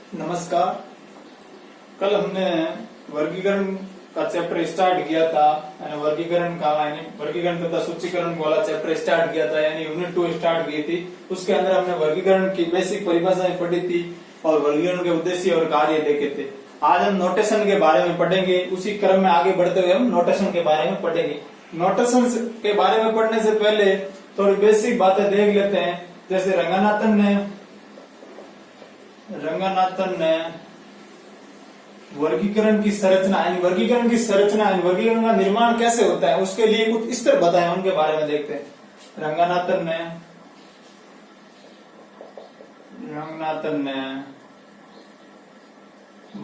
नमस्कार। कल हमने वर्गीकरण का चैप्टर स्टार्ट किया था, यानी वर्गीकरण तथा सूचीकरण वाला चैप्टर स्टार्ट किया था, यानी यूनिट 2 स्टार्ट की थी। उसके अंदर हमने वर्गीकरण की बेसिक परिभाषाएं पढ़ी थी और वर्गीकरण के उद्देश्य और कार्य देखे थे। आज हम नोटेशन के बारे में पढ़ेंगे। उसी क्रम में आगे बढ़ते हुए हम नोटेशन के बारे में पढ़ेंगे। नोटेशन के बारे में पढ़ने से पहले थोड़ी बेसिक बातें देख लेते हैं। जैसे रंगनाथन ने वर्गीकरण की संरचना वर्गीकरण का निर्माण कैसे होता है उसके लिए कुछ स्तर बताए, उनके बारे में देखते हैं। रंगनाथन ने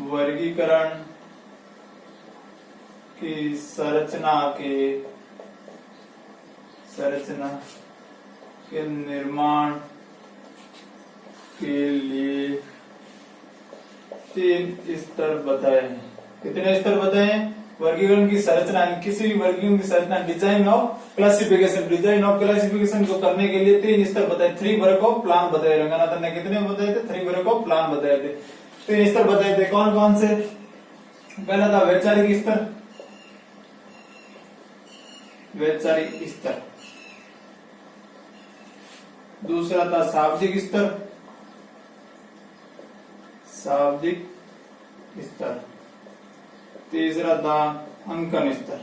वर्गीकरण की संरचना के निर्माण के लिए 3 स्तर बताए हैं। कितने स्तर बताए हैं? वर्गीकरण की संरचना, किसी भी वर्गीकरण की संरचना डिजाइन ऑफ क्लासिफिकेशन को करने के लिए 3 स्तर बताए। 3 वर्ग ऑफ प्लान बताए। रंगनाथन ने कितने बताए थे? 3 वर्ग ऑफ प्लान बताए थे। 3 स्तर बताए थे। कौन कौन से? पहला था वैचारिक स्तर, दूसरा था शाब्दिक स्तर, तीसरा था अंकन स्तर,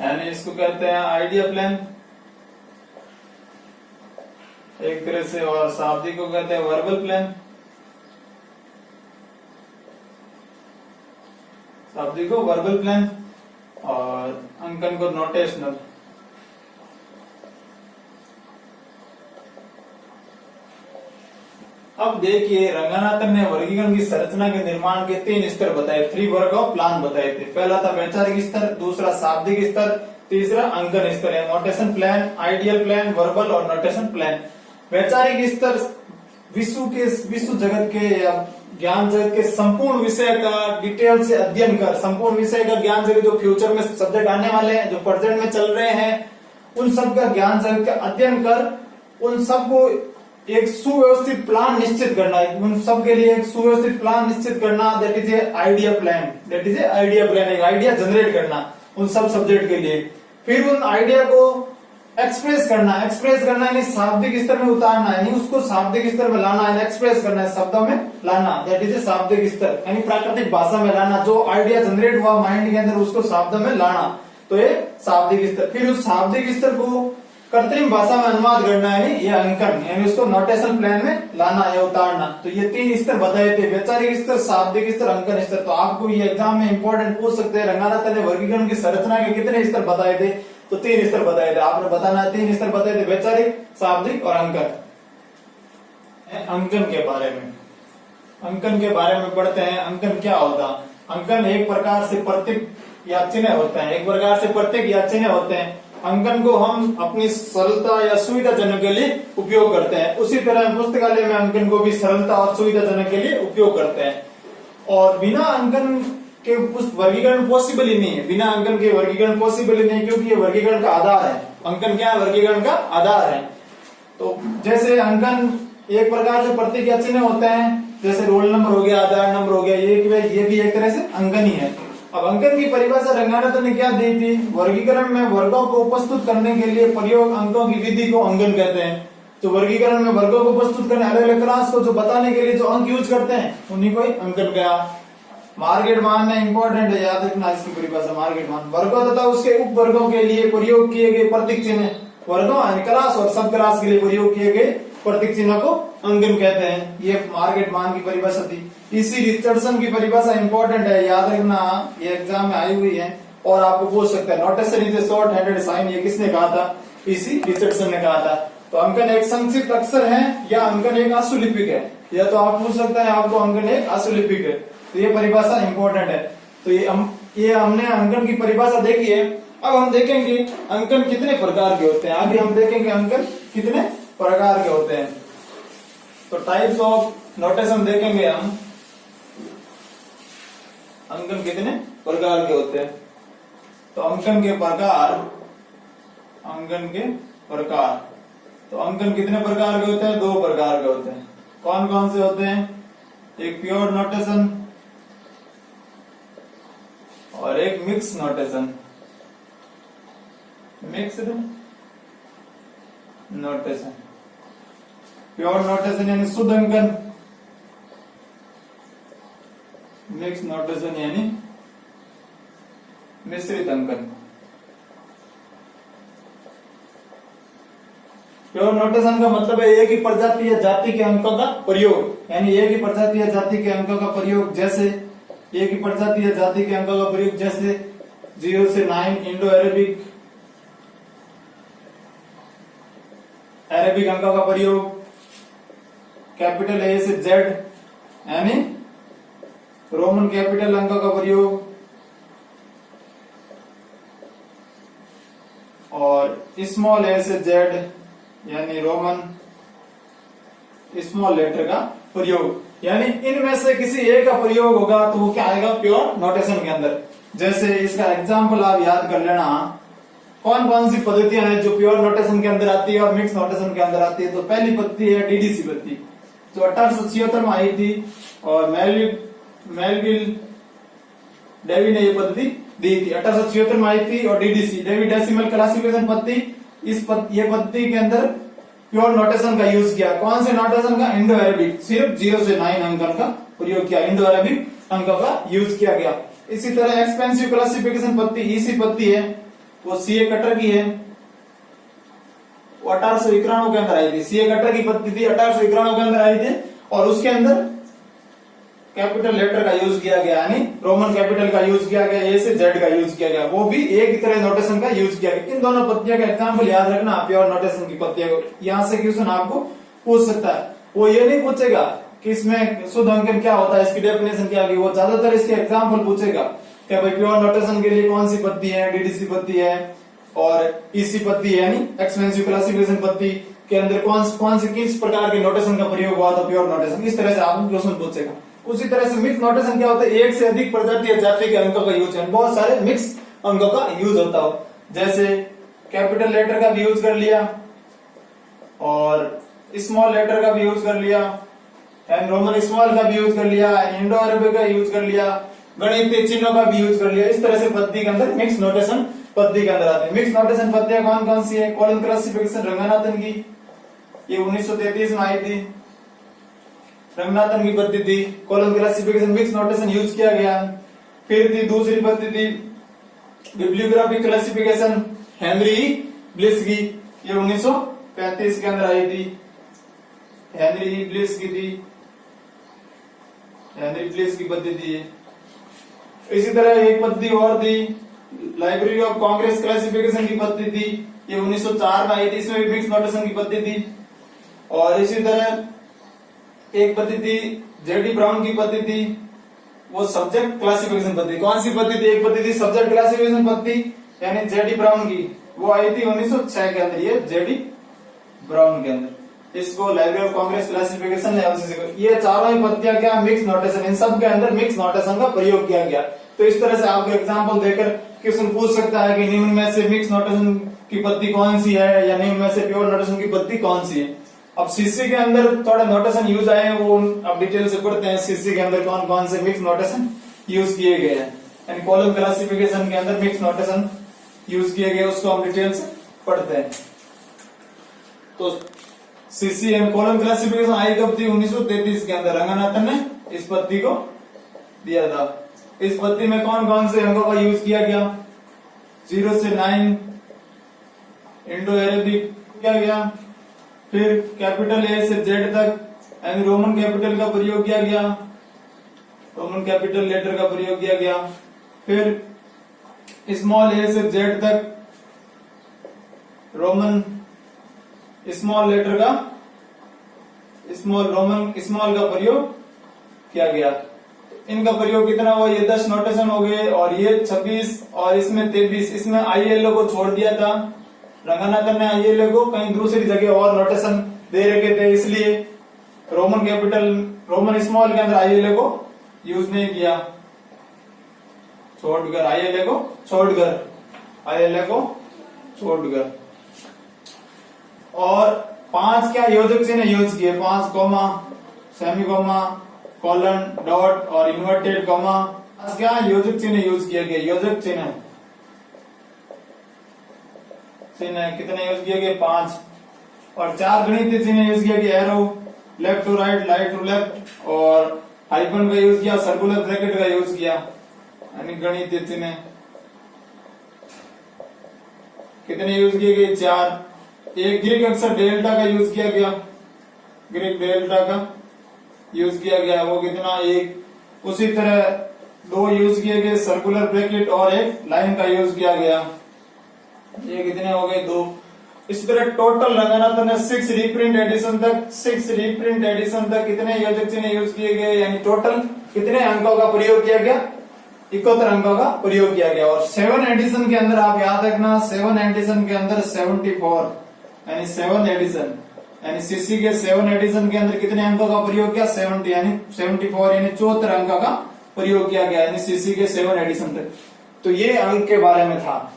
यानी इसको कहते हैं आइडिया प्लान एक तरह से, और शाब्दिक को कहते हैं वर्बल प्लान, और अंकन को नोटेशनल। अब देखिए, रंगनाथन ने वर्गीकरण की संरचना के निर्माण के 3 स्तर बताए, 3 वर्ग ऑफ प्लान बताए थे। पहला था वैचारिक स्तर, दूसरा शाब्दिक स्तर, तीसरा अंकन स्तर है। Notation plan, ideal plan, verbal और नोटेशन प्लान। वैचारिक स्तर विश्व जगत के या ज्ञान जगत के संपूर्ण विषय का डिटेल से अध्ययन कर, संपूर्ण विषय का ज्ञान जगत जो फ्यूचर में सब्जेक्ट आने वाले हैं, जो प्रेजेंट में चल रहे हैं, उन सब का ज्ञान जगत का अध्ययन कर, उन सबको एक सुव्यवस्थित प्लान निश्चित करना है। उन सब के लिए एक सुव्यवस्थित प्लान निश्चित करना, that is a idea plan. एक आइडिया जनरेट करना उन सब सब्जेक्ट के लिए। फिर उन आइडिया को एक्सप्रेस करना यानी शाब्दिक स्तर में उतारना, यानी उसको शाब्दिक स्तर में लाना है, एक्सप्रेस करना है, शब्दों में लाना, दैट इज ए शाब्दिक स्तर, यानी प्राकृतिक भाषा में लाना। जो आइडिया जनरेट हुआ माइंड के अंदर उसको शब्दों में लाना, तो ये शाब्दिक स्तर। फिर उस शाब्दिक स्तर को कृत्रिम भाषा में अनुवाद करना है, ये अंकन, यानी उसको नोटेशन प्लान में लाना या उतारना। तो ये 3 स्तर बताए थे, वैचारिक स्तर, शाब्दिक स्तर, अंकन स्तर। तो आपको ये एग्जाम में इंपॉर्टेंट पूछ सकते हैं, रंगनाथन ने वर्गीकरण की संरचना के कितने स्तर बताए थे? तो 3 स्तर बताए थे। आपने बताना है 3 स्तर बताए थे, वैचारिक, शाब्दिक और अंकन। अंकन के बारे में पढ़ते हैं। अंकन क्या होता? अंकन एक प्रकार से प्रतीक या चिन्ह होते हैं। अंकन को हम अपनी सरलता या सुविधाजनक के लिए उपयोग करते हैं। उसी तरह पुस्तकालय में अंकन को भी सरलता और सुविधाजनक के लिए उपयोग करते हैं। और बिना अंकन के वर्गीकरण पॉसिबल ही नहीं है। बिना अंकन के वर्गीकरण पॉसिबल ही नहीं, क्योंकि ये वर्गीकरण का आधार है। अंकन क्या है? वर्गीकरण का आधार है। तो जैसे अंकन एक प्रकार से प्रतीक या चिन्ह होते हैं, जैसे रोल नंबर हो गया, आधार नंबर हो गया, ये भी एक तरह से अंकन ही है। अब अंकन की परिभाषा रंगनाथन ने क्या दी थी? वर्गीकरण में वर्गों को प्रस्तुत करने के लिए प्रयोग अंकों की विधि को अंकन कहते हैं। जो वर्गीकरण में वर्गों को प्रस्तुत करने, अलग अलग क्लास को जो बताने के लिए जो अंक यूज करते हैं, उन्हीं को अंकन कहा। मार्केट मान ने इंपॉर्टेंट है, याद रखना इसकी परिभाषा। मार्केट मान वर्गों तथा उसके उप वर्गों के लिए प्रयोग किए गए प्रतीक चिन्ह, वर्गों क्लास और सब क्लास के लिए प्रयोग किए गए प्रतीक चिन्ह को अंकन कहते हैं। ये मार्केट मान की परिभाषा थी। इसी रिचर्डसन की परिभाषा इंपॉर्टेंट है, याद रखना, ये एग्जाम में आई हुई है और आपको पूछ सकता है। Notation is a short handed sign, ये किसने कहा था? इसी रिचर्डसन ने कहा था। तो अंकन एक संक्षिप्त अक्षर है या अंकन एक आशुलिपिक है, या तो आप पूछ सकते हैं आपको अंकन एक आशुलिपिक है। तो ये परिभाषा इंपॉर्टेंट है। तो ये हमने अंकन की परिभाषा देखी है। अब हम देखेंगे अंकन कितने प्रकार के होते हैं। आगे हम देखेंगे अंकन कितने प्रकार के होते हैं। तो टाइप्स ऑफ नोटेशन देखेंगे हम, अंकन कितने प्रकार के होते हैं। तो अंकन के प्रकार, तो अंकन कितने प्रकार के होते हैं? 2 प्रकार के होते हैं। कौन कौन से होते हैं? एक प्योर नोटेशन और एक mix notation. Mixed notation, pure notation यानी शुद्ध अंकन, मिक्स नोटेशन यानी मिश्रित अंकन। प्योर नोटेशन का मतलब है एक ही प्रजाति या जाति के अंकों का प्रयोग, यानी एक ही प्रजाति या जाति के अंकों का प्रयोग, जैसे एक ही प्रजाति या जाति के अंकों का प्रयोग जैसे 0 से 9 इंडो अरेबिक, अरेबिक अंकों का प्रयोग, कैपिटल ए से जेड यानी रोमन कैपिटल अंकों का प्रयोग, और स्मॉल ए से जेड यानी रोमन स्मॉल लेटर का प्रयोग। यानी इनमें से किसी एक का प्रयोग होगा तो वो क्या आएगा? प्योर नोटेशन के अंदर। जैसे इसका एग्जांपल आप याद कर लेना, कौन कौन सी पद्धतियां हैं जो प्योर नोटेशन के अंदर आती है और मिक्स नोटेशन के अंदर आती है। तो पहली पद्धति है डीडीसी पद्धति, जो 1876 में आई थी और मेलविल डेवी ने ये पद्धति दी थी। 1876 में आई थी और डीडीसी डेवी डेसिमल क्लासिफिकेशन पद्धति, ये पद्धति के अंदर प्योर नोटेशन का यूज किया। कौन से नोटेशन का? इंडो अरेबिक, सिर्फ 0 से 9 अंकन का प्रयोग किया, इंडो अरेबिक अंकों का यूज किया गया। इसी तरह एक्सपेंसिव क्लासिफिकेशन पद्धति, इसी पद्धति है, वो सीए कटर की है, वो 1891 के अंदर आई थी। सीए कटर की पद्धति 1891 के अंदर आई थी और उसके अंदर कैपिटल लेटर का यूज किया गया, यानी रोमन कैपिटल का यूज किया गया, ए से जेड का यूज किया गया, वो भी एक ही तरह नोटेशन का यूज किया गया। इन दोनों पत्तियों का एग्जाम्पल याद रखना, प्योर नोटेशन की पत्तियों को। यहां से क्वेश्चन आपको पूछ सकता है, वो ये नहीं पूछेगा कि इसमें शुद्ध अंकन क्या होता है, इसकी डेफिनेशन क्या होगी, वो ज्यादातर इसके एग्जाम्पल पूछेगा कि भाई प्योर नोटेशन के लिए कौन सी पत्ती है, डीडीसी पत्ती है और ईसी पत्ती है, यानी एक्सपेंसिव क्लासिफिकेशन पत्ती के अंदर कौन सी किस प्रकार के नोटेशन का प्रयोग हुआ था, प्योर नोटेशन। इस तरह से आपको क्वेश्चन पूछेगा। उसी तरह से मिक्स नोटेशन क्या होता है? एक से अधिक प्रजाति या जाति के अंकों का यूज है, बहुत सारे मिक्स अंकों का यूज होता हो। जैसे कैपिटल लेटर का भी यूज कर लिया और स्मॉल लेटर का भी यूज कर लिया, एंड रोमन स्मॉल का भी यूज कर लिया, इंडो अरेबिक का यूज कर लिया, गणितीय चिन्हों का भी यूज कर लिया। इस तरह से पद्धति के अंदर मिक्स नोटेशन पद्धति के अंदर आते हैं। मिक्स नोटेशन पद्धतियां कौन कौन सी है? कॉलम क्लासिफिकेशन रंगनाथन की, ये 1933 में आई थी, रंगनाथन की पद्धति, column classification mix notation use किया गया। फिर थी दूसरी पद्धति बिब्लियोग्राफिक क्लासिफिकेशन, हेनरी ब्लिस की, ये 1935 के अंदर आई थी, हेनरी ब्लिस की थी, हेनरी ब्लिस की पद्धति है। इसी तरह एक पद्धति और थी लाइब्रेरी ऑफ कांग्रेस क्लासिफिकेशन की पद्धति, ये 1904 में आई थी, इसमें भी मिक्स नोटेशन की पद्धति। और इसी तरह एक पद्धति जेडी ब्राउन की पद्धति, वो सब्जेक्ट क्लासिफिकेशन पद्धति। कौन सी पद्धति? एक पद्धति सब्जेक्ट क्लासिफिकेशन पद्धति यानी जेडी ब्राउन की, वो आई थी 1906 के अंदर, ये जेडी ब्राउन के अंदर। इसको लाइब्रेरी ऑफ कांग्रेस क्लासिफिकेशन है। ये चारों ही पद्धतियां क्या? मिक्स नोटेशन, इन सब के अंदर मिक्स नोटेशन का प्रयोग किया गया। तो इस तरह से आपको एग्जाम्पल देकर क्वेश्चन पूछ सकता है कि निम्न में से मिक्स नोटेशन की पद्धति कौन सी है या निम्न में से प्योर नोटेशन की पद्धति कौन सी है। अब सीसी के अंदर थोड़ा नोटेशन यूज आए हैं, वो अब डिटेल से पढ़ते हैं। सीसी के अंदर कौन कौन से मिक्स नोटेशन यूज किए गए हैं, एंड कॉलम क्लासिफिकेशन के अंदर मिक्स नोटेशन यूज किए गए, उसको हम डिटेल से पढ़ते हैं। तो सीसी एंड कॉलम क्लासिफिकेशन आई कब थी? 1933 के अंदर रंगनाथन ने इस पद्धति को दिया था। इस पद्धति में कौन कौन से अंकों का यूज किया गया? 0 से 9 इंडो अरेबिक किया गया, फिर कैपिटल ए से जेड तक यानी रोमन कैपिटल का प्रयोग किया गया, रोमन कैपिटल लेटर का प्रयोग किया गया, फिर स्मॉल ए से जेड तक रोमन स्मॉल लेटर का रोमन स्मॉल का प्रयोग किया गया। इनका प्रयोग कितना हुआ? ये 10 नोटेशन हो गए और ये 26 और इसमें 23। इसमें आईएलओ को छोड़ दिया था रंगनाथन ने, आईएलओ को कहीं दूसरी जगह और नोटेशन दे रखे थे, इसलिए रोमन कैपिटल रोमन स्मॉल के अंदर आईएलओ को यूज नहीं किया, छोड़कर आईएलओ को छोड़कर। और 5 क्या योजक चिन्ह यूज किए, 5 कोमा सेमीकोमा, कॉलन, डॉट और इन्वर्टेड कॉमा। क्या योजक चिन्ह यूज किया गया, योजक चिन्ह कितने यूज किए गए, 5। और 4 गणितीय चिन्ह यूज किया गया, arrow, left to right, right to left, और हाइफन का यूज किया, सर्कुलर ब्रैकेट का यूज किया, यानी गणितीय चिन्ह कितने यूज किए गए, 4। एक ग्रीक अक्षर डेल्टा का यूज किया गया, ग्रीक डेल्टा का यूज किया गया, वो कितना, 1। उसी तरह 2 यूज किए गए, सर्कुलर ब्रैकेट और एक लाइन का यूज किया गया, ये कितने हो गए, 2। इसी तरह टोटल लगाना तो 6 रीप्रिंट एडिशन तक, 6 रीप्रिंट एडिशन तक कितने योजक चिन्ह यूज किए गए, यानी टोटल कितने अंकों का प्रयोग किया गया, 71 अंकों का प्रयोग किया गया। और 7 एडिशन के अंदर आप याद रखना, 7 एडिशन के अंदर 74, यानी 7 एडिशन, यानी सीसी के 7 एडिशन के अंदर कितने अंकों का प्रयोग किया, 70, यानी 74, यानी 74 अंकों का प्रयोग किया गया, यानी सीसी के 7 एडिशन तक। तो ये अंक के बारे में था,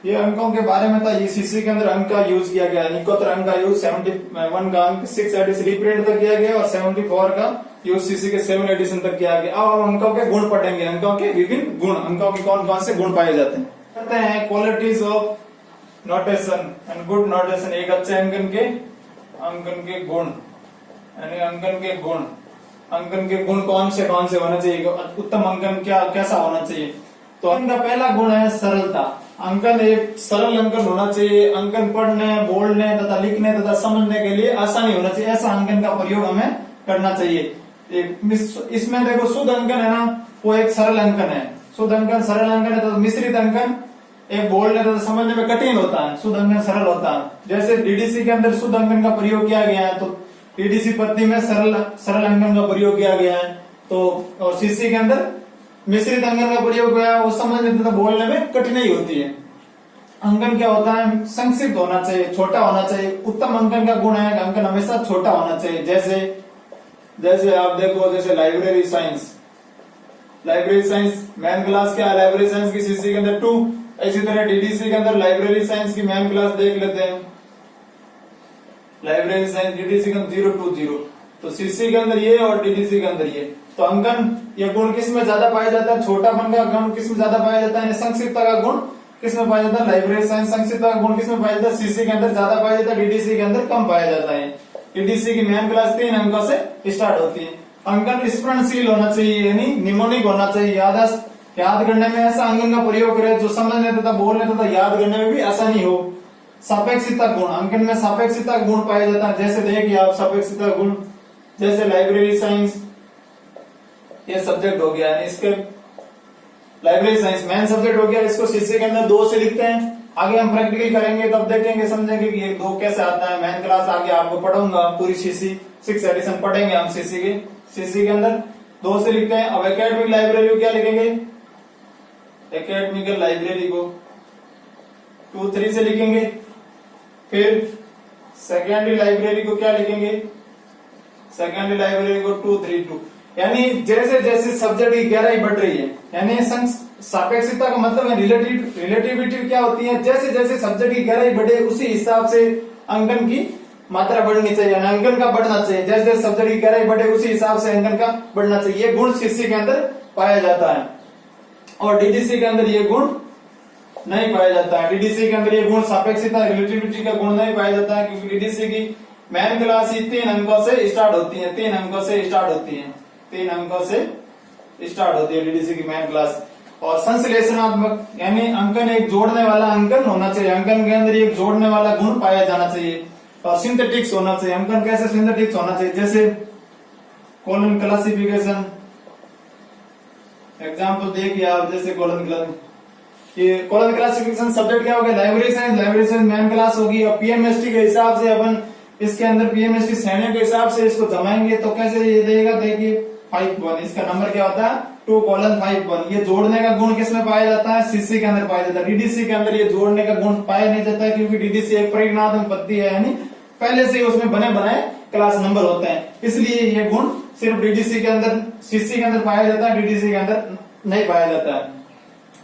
ये अंकों के बारे में था, ये सीसी के अंदर अंक का यूज किया गया, 71 अंक का यूज, 71 का अंक 6 एडिशन रीप्रिंट तक किया गया और 74 का यूज सीसी के 7 एडिशन तक किया गया। अब अंकों के गुण पढ़ेंगे, अंकों के विभिन्न गुण, अंकों के कौन कौन से गुण पाए जाते हैं। कहते हैं qualities of notation and good notation, एक अच्छे अंकन के गुण, यानी अंकन के गुण, अंकन के गुण कौन से होने चाहिए, उत्तम अंकन क्या कैसा होना चाहिए। तो इनका पहला गुण है सरलता, अंकन एक सरल अंकन होना चाहिए, अंकन पढ़ने, बोलने तथा लिखने तथा समझने के लिए आसानी होना चाहिए, ऐसा अंकन का प्रयोग हमें करना चाहिए। इसमें देखो शुद्ध अंकन है ना, वो एक सरल अंकन है, शुद्ध अंकन सरल अंकन है, तो मिश्रित अंकन एक बोलने तथा समझने में कठिन होता है, शुद्ध अंकन सरल होता है। जैसे डीडीसी के अंदर शुद्ध अंकन का प्रयोग किया गया है, तो डीडीसी पद्धति में सरल अंकन का प्रयोग किया गया है, तो और सीसी के अंदर मिश्रित अंकन का प्रयोग हुआ है, वो समझने तथा बोलने में कठिनाई होती है। अंकन क्या होता है, संक्षिप्त होना चाहिए, छोटा होना चाहिए। उत्तम अंकन का गुण है, अंकन हमेशा छोटा होना चाहिए। जैसे आप देखो, जैसे लाइब्रेरी साइंस मैन क्लास क्या है, लाइब्रेरी साइंस की सीसी के अंदर 2, इसी तरह डीडीसी के अंदर लाइब्रेरी साइंस की मैन क्लास देख लेते हैं, लाइब्रेरी साइंस डीडीसी के अंदर 020, तो सीसी के अंदर ये और डीडीसी के अंदर ये। तो अंकन ये गुण किस में ज्यादा पाया जाता है, छोटापन का गुण किस में ज्यादा पाया जाता है, संक्षिप्तता का गुण किस में पाया जाता है, लाइब्रेरी साइंस संक्षिप्तता का गुण किस में पाया जाता है, सीसी के अंदर ज्यादा पाया जाता है, डीडीसी के अंदर कम पाया जाता है। डीडीसी की मैन क्लास 3 अंकों से स्टार्ट होती है। अंकन स्मरणशील होना चाहिए, यानी निमोनिक होना चाहिए, याद करने में ऐसा अंकन का प्रयोग करे जो समझने तथा बोलने तथा याद करने में भी आसानी हो। सापेक्षिकता गुण, अंकन में सापेक्षिकता गुण पाया जाता है। जैसे देखिए आप सापेक्षिकता गुण, जैसे लाइब्रेरी साइंस ये सब्जेक्ट हो गया, इसके लाइब्रेरी साइंस मेन सब्जेक्ट हो गया, इसको सीसी के अंदर 2 से लिखते हैं। आगे हम प्रैक्टिकल करेंगे तब देखेंगे, समझेंगे कि ये 2 कैसे आता है। मैन क्लास आगे आपको पढ़ाऊंगा, पूरी सीसी 6 एडिशन पढ़ेंगे हम सीसी के अंदर 2 से लिखते हैं। अब एकेडमिक लाइब्रेरी को क्या लिखेंगे, एकेडमिकल लाइब्रेरी को 2-3 से लिखेंगे। फिर सेकेंडरी लाइब्रेरी को क्या लिखेंगे, सेकेंडरी लाइब्रेरी को 2-3-2, यानी जैसे जैसे सब्जेक्ट की गहराई बढ़ रही है, यानी सापेक्षिकता का मतलब है रिलेटिविटी क्या होती है, जैसे जैसे सब्जेक्ट की गहराई बढ़े उसी हिसाब से अंकन की मात्रा बढ़नी चाहिए, अंकन का बढ़ना चाहिए। जैसे जैसे सब्जेक्ट की गहराई बढ़े उसी हिसाब से अंकन का बढ़ना चाहिए। ये गुण सीसी के अंदर पाया जाता है और डीडीसी के अंदर ये गुण नहीं पाया जाता है। डीडीसी के अंदर ये गुण सापेक्षिकता रिलेटिविटी का गुण नहीं पाया जाता है, क्योंकि डीडीसी की मैन क्लास ही 3 अंकों से स्टार्ट होती है, 3 अंकों से स्टार्ट होती है, 3 अंकों से स्टार्ट होती है डीडीसी की मैन क्लास। और संश्लेषणात्मक, यानी अंकन एक जोड़ने वाला अंकन होना चाहिए, अंकन के अंदर एक जोड़ने वाला गुण पाया जाना चाहिए। और सिंथेटिक्स होना चाहिए, अंकन कैसे सिंथेटिक्स होना चाहिए, जैसे कॉलम क्लासिफिकेशन, एग्जाम्पल देखिए आप, जैसे कॉलम क्लासिफिकेशन सब्जेक्ट क्या हो गया, लाइब्रेरी साइंस मैन क्लास होगी। और पीएमएसटी के हिसाब से अपन इसके अंदर पीएमएसटी श्रेणियों के हिसाब से इसको जमाएंगे तो कैसे ये देगा, देखिए 5-1, इसका नंबर क्या होता है 2:5:1। ये जोड़ने का गुण किसमें पाया जाता है, सीसी के अंदर पाया जाता है। डीडीसी के अंदर ये जोड़ने का गुण पाया नहीं जाता है, क्योंकि डीडीसी एक परिगणात्मक पद्धति है, यानी पहले से ही उसमें बने बनाए क्लास नंबर होते हैं, इसलिए ये गुण सिर्फ डीडीसी के अंदर, सीसी के अंदर पाया जाता है, डीडीसी के अंदर नहीं पाया जाता है।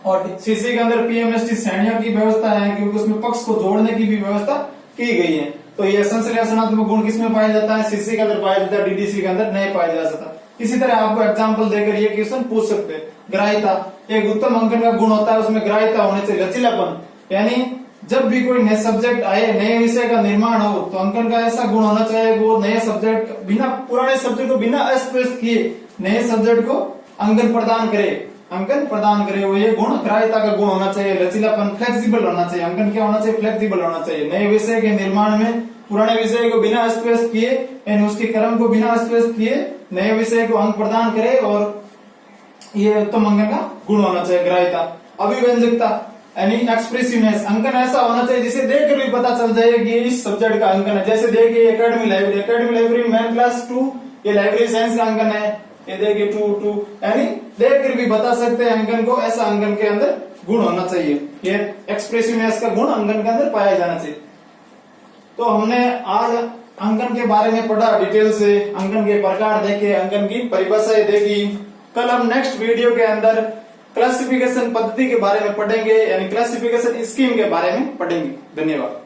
और सीसी के अंदर पीएमएसटी श्रेणियों की व्यवस्था है, क्योंकि उसमें पक्ष को जोड़ने की भी व्यवस्था की गई है। तो ये संश्लेषणात्मक गुण किसमें पाया जाता है? सीसी के अंदर पाया जाता है, डीडीसी के अंदर नहीं पाया जा सकता। इसी तरह आपको एग्जाम्पल देकर ये क्वेश्चन पूछ सकते हैं। ग्राह्यता, एक उत्तम अंकन का गुण होता है, उसमें ग्राह्यता होने से लचीलापन, यानी जब भी कोई नए सब्जेक्ट आए, नए विषय का निर्माण हो, तो अंकन का ऐसा गुण होना चाहिए वो नए सब्जेक्ट बिना पुराने सब्जेक्ट को बिना अस्पष्ट किए नए सब्जेक्ट को अंकन प्रदान करे, वो ये गुण ग्राह्यता का गुण होना चाहिए। लचीलापन, फ्लेक्सिबल होना चाहिए, अंकन क्या होना चाहिए? फ्लेक्सिबल होना चाहिए। नए विषय के निर्माण में पुराने विषय को बिना अस्पष्ट किए, यानी उसके क्रम को बिना अस्पष्ट किए नए विषय को अंक प्रदान करे, और ये उत्तम अंकन का गुण होना चाहिए ग्राह्यता। अभिव्यंजकता यानी एक्सप्रेसिवनेस, अंकन ऐसा होना चाहिए जिसे देखकर भी पता चल जाए कि इस सब्जेक्ट का अंकन है। जैसे देखिए एकेडमी लाइब्रेरी मैथ क्लास 2, ये लाइब्रेरी साइंस का अंकन है, ये देखिए 2 यानी देखकर भी बता सकते हैं अंकन को, ऐसा अंकन के अंदर गुण होना चाहिए। ये एक्सप्रेसिवनेस का गुण अंकन के अंदर पाया जाना चाहिए। तो हमने आज अंकन के बारे में पढ़ा डिटेल से, अंकन के प्रकार देखे, अंकन की परिभाषाएं देखी। कल हम नेक्स्ट वीडियो के अंदर क्लासिफिकेशन पद्धति के बारे में पढ़ेंगे, यानी क्लासिफिकेशन स्कीम के बारे में पढ़ेंगे। धन्यवाद।